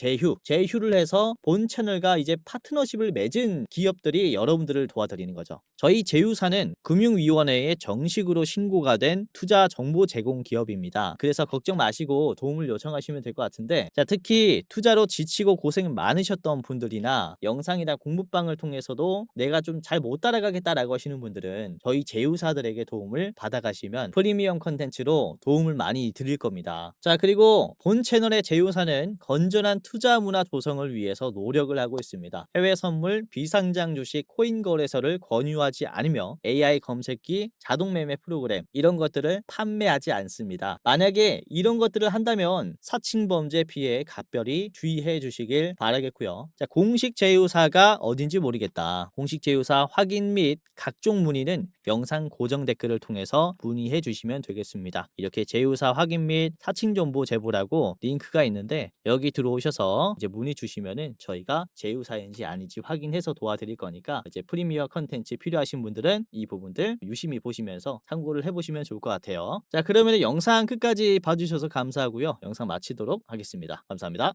제휴를 해서 본 채널과 이제 파트너십을 맺은 기업들이 여러분들을 도와드리는 거죠. 저희 제휴사는 금융위원회에 정식으로 신고가 된 투자 정보 제공 기업입니다. 그래서 걱정 마시고 도움을 요청하시면 될 것 같은데, 자, 특히 투자로 지치고 고생 많으셨던 분들이나 영상이나 공부방을 통해서도 내가 좀 잘 못 따라가겠다라고 하시는 분들은 저희 제휴사들에게 도움을 받아가시면 프리미엄 컨텐츠로 도움을 많이 드릴 겁니다. 자, 그리고 본 채널의 제휴사는 건전한 투자 문화 조성을 위해서 노력을 하고 있습니다. 해외 선물, 비상장 주식, 코인 거래소를 권유하지 않으며 AI 검색기, 자동 매매 프로그램 이런 것들을 판매하지 않습니다. 만약에 이런 것들을 한다면 사칭 범죄 피해에 각별히 주의해 주시길 바라겠고요. 자, 공식 제휴사가 어딘지 모르겠다. 공식 제휴사 확인 및 각종 문의는 영상 고정 댓글을 통해서 문의해 주시면 되겠습니다. 이렇게 제휴사 확인 및 사칭 정보 제보라고 링크가 있는데 여기 들어오셔서 이제 문의 주시면은 저희가 제휴사인지 아닌지 확인해서 도와드릴 거니까 이제 프리미어 컨텐츠 필요하신 분들은 이 부분들 유심히 보시면서 참고를 해보시면 좋을 것 같아요. 자, 그러면 영상 끝까지 봐주셔서 감사하고요. 영상 마치도록 하겠습니다. 감사합니다.